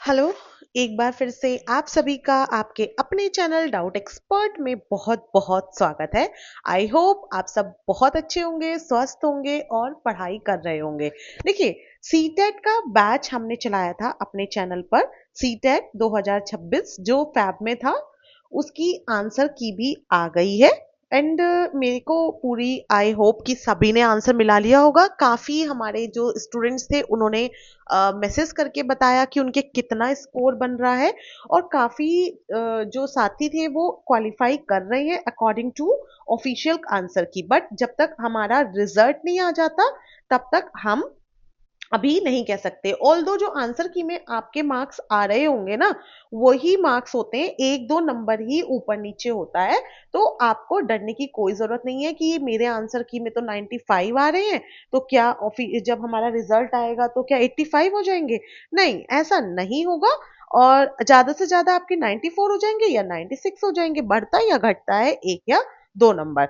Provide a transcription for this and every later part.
Hello. एक बार फिर से आप सभी का आपके अपने चैनल डाउट एक्सपर्ट में बहुत बहुत स्वागत है। आई होप आप सब बहुत अच्छे होंगे, स्वस्थ होंगे और पढ़ाई कर रहे होंगे। देखिए, सीटेट का बैच हमने चलाया था अपने चैनल पर। सीटेट 2026 जो फैब में था, उसकी आंसर की भी आ गई है। एंड मेरे को पूरी आई होप कि सभी ने आंसर मिला लिया होगा। काफ़ी हमारे जो स्टूडेंट्स थे उन्होंने मैसेज करके बताया कि उनके कितना स्कोर बन रहा है, और काफ़ी जो साथी थे वो क्वालिफाई कर रहे हैं अकॉर्डिंग टू ऑफिशियल आंसर की। बट जब तक हमारा रिजल्ट नहीं आ जाता तब तक हम अभी नहीं कह सकते। ऑल्दो जो आंसर की में आपके मार्क्स आ रहे होंगे ना, वही मार्क्स होते हैं, एक दो नंबर ही ऊपर नीचे होता है। तो आपको डरने की कोई जरूरत नहीं है कि मेरे आंसर की में तो 95 आ रहे हैं, तो क्या जब हमारा रिजल्ट आएगा तो क्या 85 हो जाएंगे? नहीं, ऐसा नहीं होगा। और ज्यादा से ज्यादा आपके 94 हो जाएंगे या 96 हो जाएंगे, बढ़ता या घटता है एक या दो नंबर।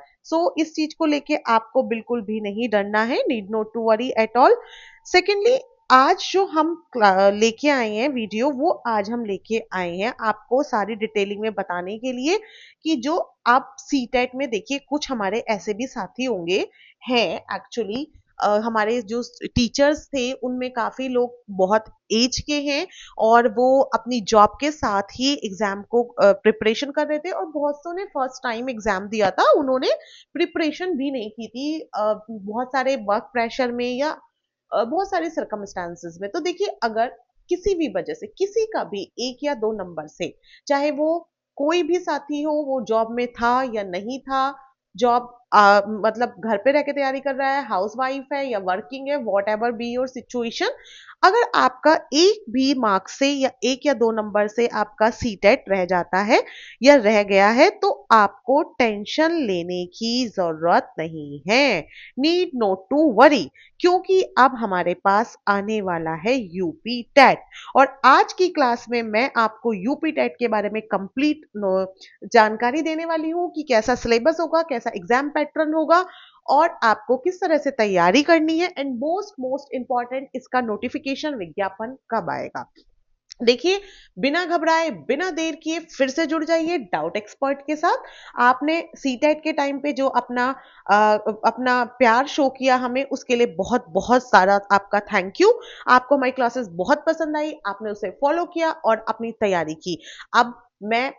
इस चीज को लेके आपको बिल्कुल भी नहीं डरना है, need not to worry at all. Secondly, आज जो हम लेके आए हैं वीडियो, वो आज हम लेके आए हैं आपको सारी डिटेलिंग में बताने के लिए कि जो आप सीटेट में देखिए, कुछ हमारे ऐसे भी साथी होंगे हैं एक्चुअली। हमारे जो टीचर्स थे उनमें काफी लोग बहुत एज के हैं, और वो अपनी जॉब के साथ ही एग्जाम को प्रिपरेशन कर रहे थे, और बहुत सौ ने फर्स्ट टाइम एग्जाम दिया था, उन्होंने प्रिपरेशन भी नहीं की थी बहुत सारे वर्क प्रेशर में या बहुत सारे सर्कमस्टांसेस में। तो देखिए, अगर किसी भी वजह से किसी का भी एक या दो नंबर से, चाहे वो कोई भी साथी हो, वो जॉब में था या नहीं था, जॉब मतलब घर पे रह के तैयारी कर रहा है, हाउस वाइफ है या वर्किंग है, what ever be your situation, अगर आपका एक भी मार्क्स से या एक या दो नंबर से आपका सीटेट रह जाता है या रह गया है, तो आपको टेंशन लेने की जरूरत नहीं है। नीड नॉट टू वरी, क्योंकि अब हमारे पास आने वाला है यूपी टेट। और आज की क्लास में मैं आपको यूपी टेट के बारे में कंप्लीट जानकारी देने वाली हूँ कि कैसा सिलेबस होगा, कैसा एग्जाम पैटर्न होगा, और आपको किस तरह से तैयारी करनी है, एंड मोस्ट मोस्ट इंपॉर्टेंट, इसका नोटिफिकेशन विज्ञापन कब आएगा। देखिए, बिना घबराए बिना देर किए फिर से जुड़ जाइए डाउट एक्सपर्ट के साथ। आपने सीटेट के टाइम पे जो अपना प्यार शो किया हमें, उसके लिए बहुत बहुत सारा आपका थैंक यू। आपको हमारी क्लासेस बहुत पसंद आई, आपने उसे फॉलो किया और अपनी तैयारी की। अब मैं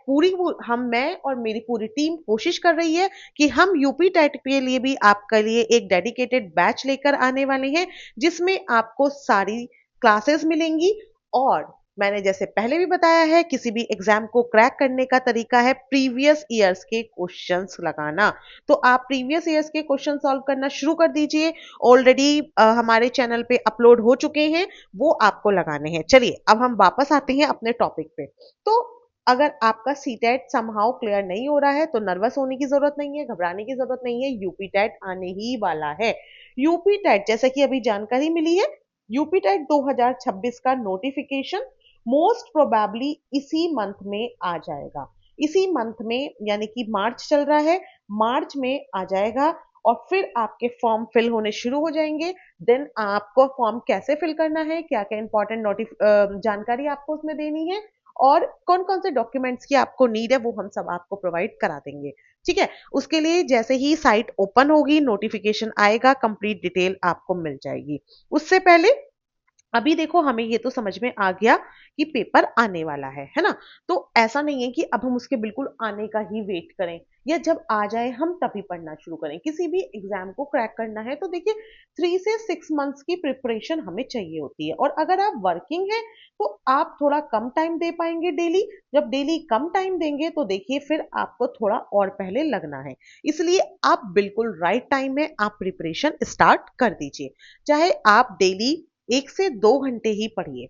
और मेरी पूरी टीम कोशिश कर रही है कि हम यूपी टेट के लिए भी आपके लिए एक डेडिकेटेड बैच लेकर आने वाले हैं, जिसमें आपको सारी क्लासेस मिलेंगी। और मैंने जैसे पहले भी बताया है, किसी भी एग्जाम को क्रैक करने का तरीका है प्रीवियस ईयर्स के क्वेश्चंस लगाना। तो आप प्रीवियस ईयर्स के क्वेश्चन सॉल्व करना शुरू कर दीजिए। ऑलरेडी हमारे चैनल पे अपलोड हो चुके हैं, वो आपको लगाने हैं। चलिए, अब हम वापस आते हैं अपने टॉपिक पे। तो अगर आपका सीटेट समहाउ क्लियर नहीं हो रहा है, तो नर्वस होने की जरूरत नहीं है, घबराने की जरूरत नहीं है, यूपी टेट आने ही वाला है। यूपी टेट, जैसे कि अभी जानकारी मिली है, यूपी टेट 2026 का नोटिफिकेशन मोस्ट प्रोबेबली इसी मंथ में आ जाएगा। इसी मंथ में, यानी कि मार्च चल रहा है, मार्च में आ जाएगा। और फिर आपके फॉर्म फिल होने शुरू हो जाएंगे। देन आपको फॉर्म कैसे फिल करना है, क्या क्या इंपॉर्टेंट जानकारी आपको उसमें देनी है, और कौन कौन से डॉक्यूमेंट्स की आपको नीड है, वो हम सब आपको प्रोवाइड करा देंगे। ठीक है, उसके लिए जैसे ही साइट ओपन होगी, नोटिफिकेशन आएगा, कंप्लीट डिटेल आपको मिल जाएगी। उससे पहले अभी देखो, हमें ये तो समझ में आ गया कि पेपर आने वाला है ना? तो ऐसा नहीं है कि अब हम उसके बिल्कुल आने का ही वेट करें, या जब आ जाए हम तभी पढ़ना शुरू करें। किसी भी एग्जाम को क्रैक करना है तो देखिए, 3 से 6 मंथ्स की प्रिपरेशन हमें चाहिए होती है। और अगर आप वर्किंग हैं तो आप थोड़ा कम टाइम दे पाएंगे डेली। जब डेली कम टाइम देंगे तो देखिए, फिर आपको थोड़ा और पहले लगना है। इसलिए आप बिल्कुल राइट टाइम में आप प्रिपरेशन स्टार्ट कर दीजिए। चाहे आप डेली 1 से 2 घंटे ही पढ़िए,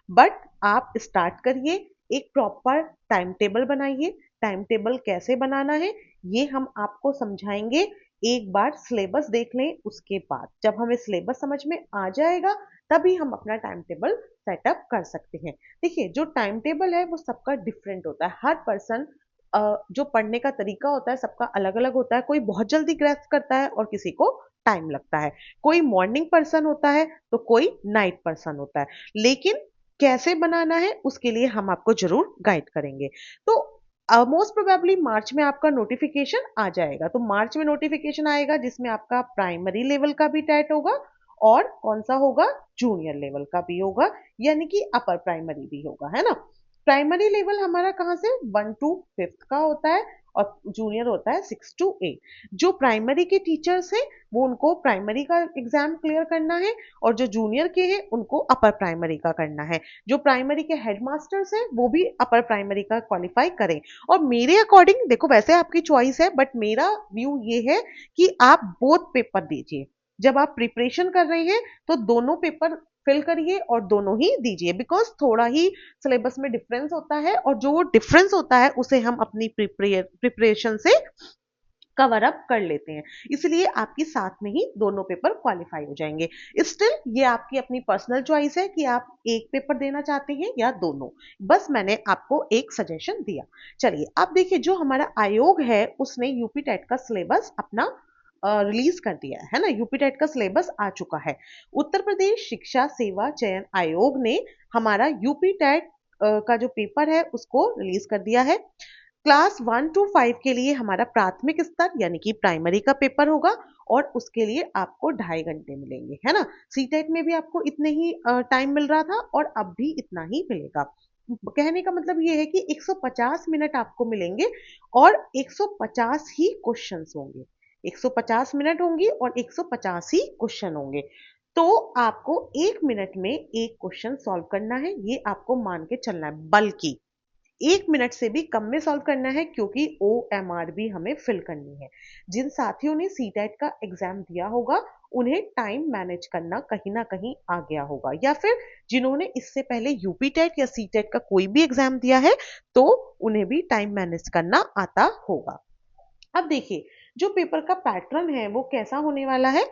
बट आप स्टार्ट करिए। एक प्रॉपर टाइम टेबल बनाइए। टाइम टेबल कैसे बनाना है, ये हम आपको समझाएंगे। एक बार सिलेबस देख लें, उसके बाद जब हमें सिलेबस समझ में आ जाएगा, तभी हम अपना टाइम टेबल सेटअप कर सकते हैं। देखिए, जो टाइम टेबल है वो सबका डिफरेंट होता है। हर पर्सन जो पढ़ने का तरीका होता है सबका अलग अलग होता है। कोई बहुत जल्दी ग्रैस्प करता है और किसी को टाइम लगता है। कोई मॉर्निंग पर्सन होता है तो कोई नाइट पर्सन होता है। लेकिन कैसे बनाना है उसके लिए हम आपको जरूर गाइड करेंगे। तो मोस्ट प्रोबेबली मार्च में आपका नोटिफिकेशन आ जाएगा। तो मार्च में नोटिफिकेशन आएगा जिसमें आपका प्राइमरी लेवल का भी टेट होगा और कौन सा होगा, जूनियर लेवल का भी होगा, यानी कि अपर प्राइमरी भी होगा, है ना। प्राइमरी लेवल हमारा कहाँ से 1 to 5th का होता है और जूनियर होता है 6 to 8। जो प्राइमरी के टीचर्स हैं वो उनको प्राइमरी का एग्जाम क्लियर करना है और जो जूनियर के हैं उनको अपर प्राइमरी का करना है। जो प्राइमरी के हेडमास्टर्स हैं वो भी अपर प्राइमरी का क्वालिफाई करें। और मेरे अकॉर्डिंग देखो, वैसे आपकी चॉइस है बट मेरा व्यू ये है कि आप बोथ पेपर दीजिए। जब आप प्रिपरेशन कर रहे हैं तो दोनों पेपर फिल करिए और दोनों ही दीजिए, बिकॉज थोड़ा ही सिलेबस में डिफरेंस होता है और जो वो डिफरेंस होता है उसे हम अपनी प्रिपरेशन से कवर अप कर लेते हैं। इसलिए आपकी साथ में ही दोनों पेपर क्वालिफाई हो जाएंगे। स्टिल ये आपकी अपनी पर्सनल चॉइस है कि आप एक पेपर देना चाहते हैं या दोनों। बस मैंने आपको एक सजेशन दिया। चलिए अब देखिए, जो हमारा आयोग है उसने यूपी टेट का सिलेबस अपना रिलीज कर दिया है ना। यूपी टेट का सिलेबस आ चुका है। उत्तर प्रदेश शिक्षा सेवा चयन आयोग ने हमारा यूपी टेट का जो पेपर है उसको रिलीज कर दिया है। क्लास 1 to 5 के लिए हमारा प्राथमिक स्तर यानी कि प्राइमरी का पेपर होगा और उसके लिए आपको 2.5 घंटे मिलेंगे, है ना। सीटेट में भी आपको इतने ही टाइम मिल रहा था और अब भी इतना ही मिलेगा। कहने का मतलब ये है कि 150 मिनट आपको मिलेंगे और 150 ही क्वेश्चंस होंगे। 150 मिनट होंगी और 150 ही क्वेश्चन होंगे। तो आपको 1 मिनट में एक क्वेश्चन सॉल्व करना है, ये आपको मान के चलना है। बल्कि 1 मिनट से भी कम में सॉल्व करना है क्योंकि OMR भी हमें फिल करनी है। जिन साथियों ने सीटेट का एग्जाम दिया होगा उन्हें टाइम मैनेज करना कहीं ना कहीं आ गया होगा, या फिर जिन्होंने इससे पहले यूपी टेट या सीटेट का कोई भी एग्जाम दिया है तो उन्हें भी टाइम मैनेज करना आता होगा। अब देखिए, जो पेपर का पैटर्न है वो कैसा होने वाला है।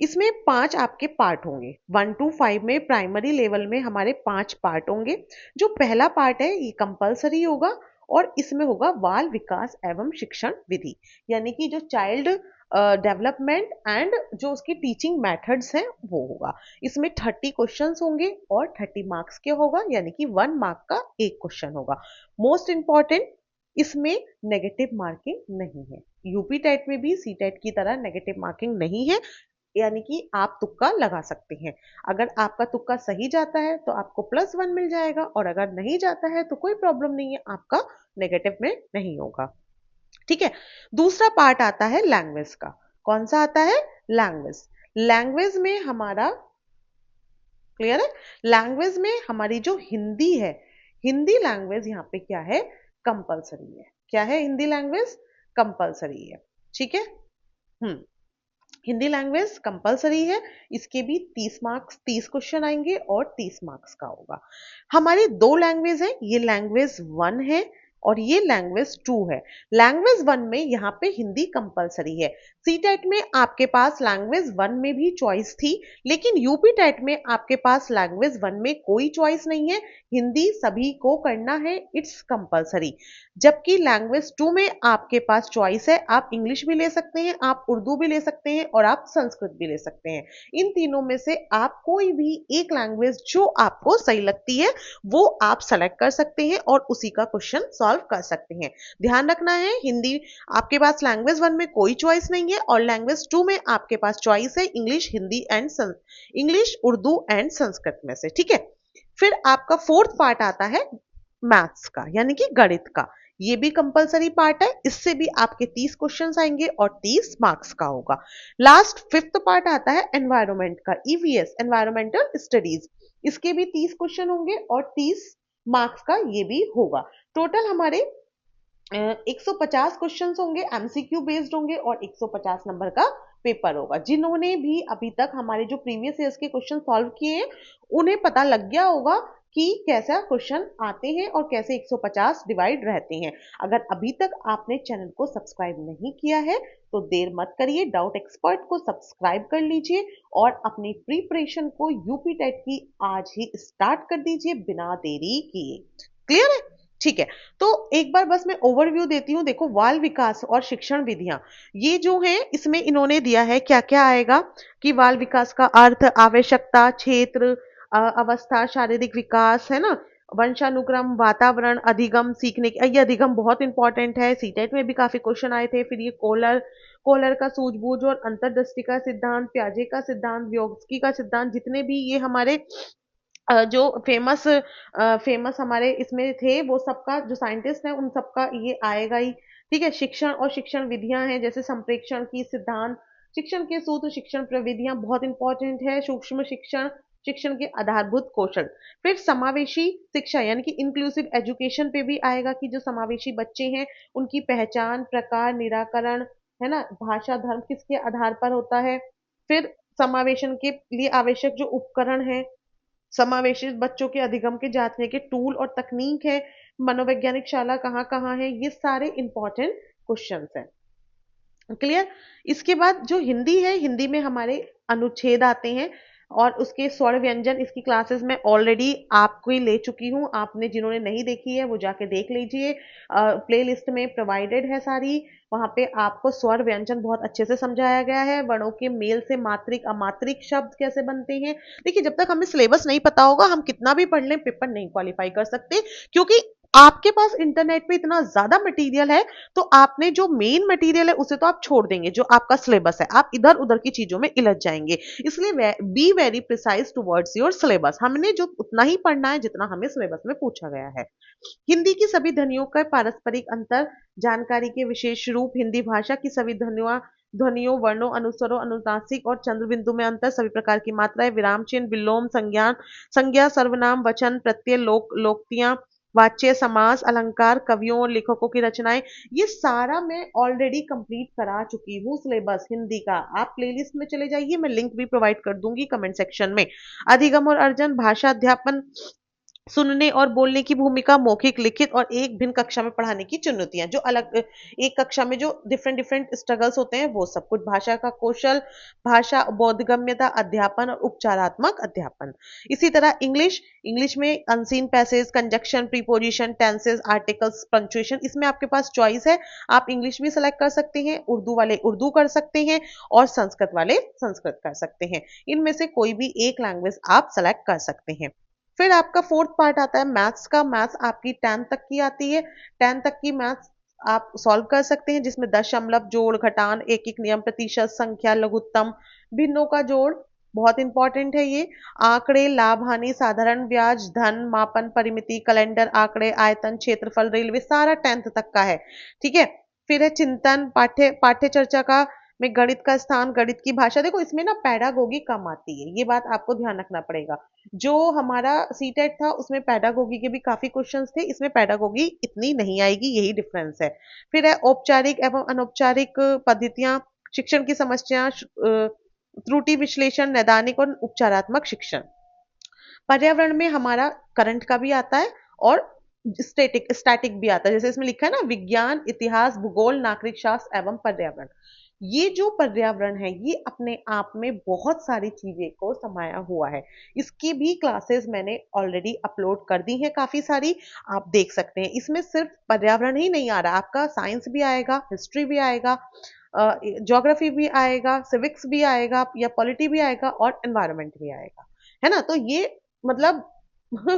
इसमें 5 आपके पार्ट होंगे। 1 to 5 में प्राइमरी लेवल में हमारे 5 पार्ट होंगे। जो पहला पार्ट है ये कंपलसरी होगा और इसमें होगा बाल विकास एवं शिक्षण विधि, यानी कि जो चाइल्ड डेवलपमेंट एंड जो उसकी टीचिंग मेथड्स हैं वो होगा। इसमें 30 क्वेश्चंस होंगे और 30 मार्क्स के होगा, यानी कि 1 मार्क का एक क्वेश्चन होगा। मोस्ट इंपॉर्टेंट, इसमें नेगेटिव मार्किंग नहीं है। यूपी टेट में भी सी टेट की तरह नेगेटिव मार्किंग नहीं है, यानी कि आप तुक्का लगा सकते हैं। अगर आपका तुक्का सही जाता है तो आपको +1 मिल जाएगा और अगर नहीं जाता है तो कोई प्रॉब्लम नहीं है, आपका नेगेटिव में नहीं होगा। ठीक है। दूसरा पार्ट आता है लैंग्वेज का। कौन सा आता है? लैंग्वेज। लैंग्वेज में हमारा क्लियर है, लैंग्वेज में हमारी जो हिंदी है, हिंदी लैंग्वेज यहाँ पे क्या है? कंपलसरी है। क्या है? हिंदी लैंग्वेज कंपलसरी है। ठीक है। हिंदी लैंग्वेज कंपलसरी है। इसके भी 30 मार्क्स, 30 क्वेश्चन आएंगे और 30 मार्क्स का होगा। हमारी 2 लैंग्वेज है, ये लैंग्वेज 1 है और ये लैंग्वेज 2 है। लैंग्वेज 1 में यहाँ पे हिंदी कंपलसरी है। सी टेट में आपके पास लैंग्वेज 1 में भी चॉइस थी, लेकिन यूपी टेट में आपके पास लैंग्वेज 1 में कोई चॉइस नहीं है, हिंदी सभी को करना है, इट्स कंपलसरी। जबकि लैंग्वेज 2 में आपके पास चॉइस है, आप इंग्लिश भी ले सकते हैं, आप उर्दू भी ले सकते हैं और आप संस्कृत भी ले सकते हैं। इन तीनों में से आप कोई भी एक लैंग्वेज जो आपको सही लगती है वो आप सेलेक्ट कर सकते हैं और उसी का क्वेश्चन सॉल्व कर सकते हैं। ध्यान रखना है, हिंदी आपके पास लैंग्वेज 1 में कोई चॉइस नहीं है और लैंग्वेज 2 में आपके पास चॉइस है English, Hindi and English, Urdu and Sanskrit में से। ठीक है। फिर आपका 4th पार्ट आता है मैथ्स का, यानी कि गणित का। ये भी कंपलसरी पार्ट है, इससे भी आपके 30 क्वेश्चंस आएंगे और 30 मार्क्स का होगा। लास्ट 5th पार्ट आता है एनवायरमेंट का, EVS एनवायरमेंटल स्टडीज। इसके भी 30 क्वेश्चन होंगे और 30 मार्क्स का ये भी होगा। टोटल हमारे 150 क्वेश्चंस होंगे, MCQ बेस्ड होंगे और 150 नंबर का पेपर होगा। जिन्होंने भी अभी तक हमारे जो प्रीवियस ईयर्स के क्वेश्चन सॉल्व किए हैं उन्हें पता लग गया होगा कि कैसा क्वेश्चन आते हैं और कैसे 150 डिवाइड रहते हैं। अगर अभी तक आपने चैनल को सब्सक्राइब नहीं किया है तो देर मत करिए, डाउट एक्सपर्ट को सब्सक्राइब कर लीजिए और अपनी प्रिपरेशन को यूपी टेट की आज ही स्टार्ट कर दीजिए बिना देरी किए। क्लियर है? ठीक है। तो एक बार बस मैं ओवरव्यू देती हूँ। देखो, बाल विकास और शिक्षण विधियां, ये जो है इसमें इन्होंने दिया है क्या क्या आएगा कि बाल विकास का अर्थ, आवश्यकता, क्षेत्र, अवस्था, शारीरिक विकास, है ना, वंशानुक्रम, वातावरण, अधिगम, सीखने की, ये अधिगम बहुत इंपॉर्टेंट है, सीटेट में भी काफी क्वेश्चन आए थे। फिर ये कोलर, कोलर का सूझबूझ और अंतर्दृष्टि का सिद्धांत, प्याजे का सिद्धांत, व्योत्सकी का सिद्धांत, जितने भी ये हमारे जो फेमस फेमस हमारे इसमें थे, वो सबका जो साइंटिस्ट है उन सबका ये आएगा ही। ठीक है, शिक्षण और शिक्षण विधियां हैं, जैसे संप्रेक्षण की सिद्धांत, शिक्षण के सूत्र, शिक्षण प्रविधियां बहुत इंपॉर्टेंट है, सूक्ष्म शिक्षण, शिक्षण के आधारभूत कौशल। फिर समावेशी शिक्षा यानी कि इंक्लूसिव एजुकेशन पे भी आएगा कि जो समावेशी बच्चे हैं उनकी पहचान, प्रकार, निराकरण, है ना, भाषा, धर्म किसके आधार पर होता है। फिर समावेशन के लिए आवश्यक जो उपकरण है, समावेशित बच्चों के अधिगम के जांचने के टूल और तकनीक है, मनोवैज्ञानिक शाला कहाँ कहाँ है, ये सारे इंपॉर्टेंट क्वेश्चंस हैं। क्लियर। इसके बाद जो हिंदी है, हिंदी में हमारे अनुच्छेद आते हैं और उसके स्वर व्यंजन, इसकी क्लासेस मैं ऑलरेडी आपको ही ले चुकी हूँ। आपने जिन्होंने नहीं देखी है वो जाके देख लीजिए, प्ले लिस्ट में प्रोवाइडेड है सारी। वहां पे आपको स्वर व्यंजन बहुत अच्छे से समझाया गया है, वर्णों के मेल से मात्रिक अमात्रिक शब्द कैसे बनते हैं। देखिए, जब तक हमें सिलेबस नहीं पता होगा हम कितना भी पढ़ लें पेपर नहीं क्वालिफाई कर सकते, क्योंकि आपके पास इंटरनेट पे इतना ज्यादा मटेरियल है, तो आपने जो मेन मटेरियल है उसे तो आप छोड़ देंगे, जो आपका सिलेबस है आप इधर उधर की चीजों में इलझ जाएंगे। इसलिए be very precise towards your syllabus, हमने जो उतना ही पढ़ना है जितना हमें सिलेबस में पूछा गया है। हिंदी की सभी ध्वनियों का पारस्परिक अंतर, जानकारी के विशेष रूप, हिंदी भाषा की सभी ध्वनियों ध्वनियों, वर्णों, अनुस्वरों, अनुनासिक और चंद्र बिंदु में अंतर, सभी प्रकार की मात्राएं, विराम चिन्ह, विलोम, संज्ञान, संज्ञा, सर्वनाम, वचन, प्रत्यय, लोकोक्तियां, वाच्य, समास, अलंकार, कवियों और लेखकों की रचनाएं, ये सारा मैं ऑलरेडी कंप्लीट करा चुकी हूँ सिलेबस हिंदी का। आप प्लेलिस्ट में चले जाइए, मैं लिंक भी प्रोवाइड कर दूंगी कमेंट सेक्शन में। अधिगम और अर्जन, भाषा अध्यापन, सुनने और बोलने की भूमिका, मौखिक, लिखित और एक भिन्न कक्षा में पढ़ाने की चुनौतियां, जो अलग एक कक्षा में जो डिफरेंट डिफरेंट स्ट्रगल्स होते हैं वो सब कुछ, भाषा का कौशल, भाषा बोधगम्यता, अध्यापन और उपचारात्मक अध्यापन। इसी तरह इंग्लिश, इंग्लिश में unseen passage, conjunction, preposition, tenses, articles, punctuation, इसमें आपके पास चॉइस है, आप इंग्लिश भी सेलेक्ट कर सकते हैं, उर्दू वाले उर्दू कर सकते हैं और संस्कृत वाले संस्कृत कर सकते हैं। इनमें से कोई भी एक लैंग्वेज आप सेलेक्ट कर सकते हैं। फिर आपका फोर्थ पार्ट आता है मैथ्स का। मैथ्स आपकी 10 तक की आती है, 10 तक की मैथ्स आप सॉल्व कर सकते हैं, जिसमें दशमलव, जोड़, घटान, एक एक नियम, प्रतिशत, संख्या, लघुत्तम, भिन्नों का जोड़, बहुत इंपॉर्टेंट है ये, आंकड़े, लाभ हानि, साधारण ब्याज, धन, मापन, परिमिति, कैलेंडर, आंकड़े, आयतन, क्षेत्रफल, रेलवे, सारा 10th तक का है। ठीक है। फिर है चिंतन, पाठ्य पाठ्य चर्चा का में गणित का स्थान, गणित की भाषा। देखो इसमें ना पैडागोगी कम आती है, ये बात आपको ध्यान रखना पड़ेगा। जो हमारा सीटेट था उसमें पैडागोगी के भी काफी क्वेश्चंस थे, इसमें पैडागोगी इतनी नहीं आएगी, यही डिफरेंस है। फिर है औपचारिक एवं अनौपचारिक पद्धतियां, शिक्षण की समस्या, त्रुटि विश्लेषण, नैदानिक और उपचारात्मक शिक्षण। पर्यावरण में हमारा करंट का भी आता है और स्टैटिक स्टैटिक भी आता है, जैसे इसमें लिखा है ना, विज्ञान, इतिहास, भूगोल, नागरिक शास्त्र एवं पर्यावरण। ये जो पर्यावरण है ये अपने आप में बहुत सारी चीजें को समाया हुआ है। इसकी भी क्लासेस मैंने ऑलरेडी अपलोड कर दी है काफी सारी, आप देख सकते हैं। इसमें सिर्फ पर्यावरण ही नहीं आ रहा, आपका साइंस भी आएगा, हिस्ट्री भी आएगा, ज्योग्राफी भी आएगा, सिविक्स भी आएगा या पॉलिटी भी आएगा और एनवायरनमेंट भी आएगा, है ना। तो ये मतलब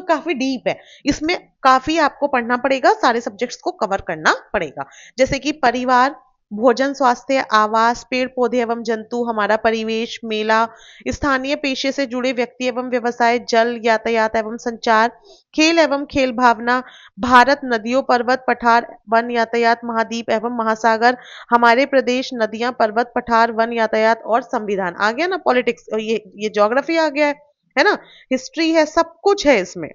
काफी डीप है, इसमें काफी आपको पढ़ना पड़ेगा, सारे सब्जेक्ट्स को कवर करना पड़ेगा, जैसे कि परिवार, भोजन, स्वास्थ्य, आवास, पेड़ पौधे एवं जंतु, हमारा परिवेश, मेला, स्थानीय पेशे से जुड़े व्यक्ति एवं व्यवसाय, जल, यातायात एवं संचार, खेल एवं खेल भावना, भारत, नदियों, पर्वत, पठार, वन, यातायात, महाद्वीप एवं महासागर, हमारे प्रदेश, नदियां, पर्वत, पठार, वन, यातायात और संविधान। आ गया ना पॉलिटिक्स, ये ज्योग्राफी आ गया है ना, हिस्ट्री है, सब कुछ है इसमें।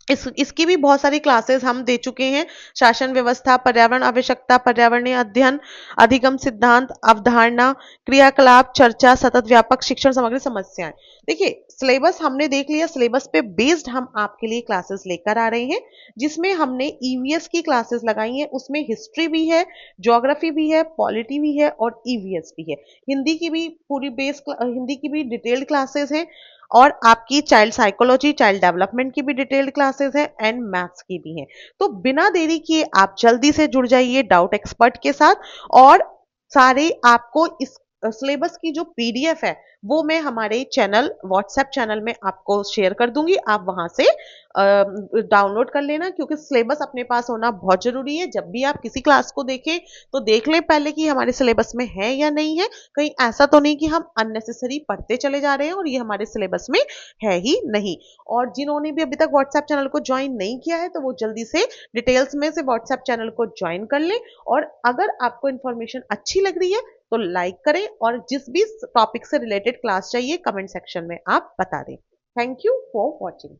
इसकी भी बहुत सारी क्लासेस हम दे चुके हैं, शासन व्यवस्था, पर्यावरण आवश्यकता, पर्यावरणीय अध्ययन, अधिगम सिद्धांत, अवधारणा, क्रियाकलाप, चर्चा, सतत व्यापक शिक्षण सामग्री, समस्याएं। देखिए सिलेबस हमने देख लिया, सिलेबस पे बेस्ड हम आपके लिए क्लासेस लेकर आ रहे हैं, जिसमें हमने ईवीएस की क्लासेस लगाई हैं, उसमें हिस्ट्री भी है, ज्योग्राफी भी है, पॉलिटी भी है और ईवीएस भी है। हिंदी की भी पूरी हिंदी की भी डिटेल्ड क्लासेस हैं और आपकी चाइल्ड साइकोलॉजी, चाइल्ड डेवलपमेंट की भी डिटेल्ड क्लासेस है एंड मैथ्स की भी है। तो बिना देरी किए आप जल्दी से जुड़ जाइए डाउट एक्सपर्ट के साथ, और सारे आपको इस सिलेबस की जो पीडीएफ है वो मैं हमारे चैनल व्हाट्सएप चैनल में आपको शेयर कर दूंगी, आप वहां से डाउनलोड कर लेना, क्योंकि सिलेबस अपने पास होना बहुत जरूरी है। जब भी आप किसी क्लास को देखें तो देख लें पहले कि हमारे सिलेबस में है या नहीं है, कहीं ऐसा तो नहीं कि हम अननेसेसरी पढ़ते चले जा रहे हैं और ये हमारे सिलेबस में है ही नहीं। और जिन्होंने भी अभी तक व्हाट्सएप चैनल को ज्वाइन नहीं किया है तो वो जल्दी से डिटेल्स में से व्हाट्सएप चैनल को ज्वाइन कर लें। और अगर आपको इन्फॉर्मेशन अच्छी लग रही है तो लाइक करें, और जिस भी टॉपिक से रिलेटेड क्लास चाहिए कमेंट सेक्शन में आप बता दें। Thank you for watching.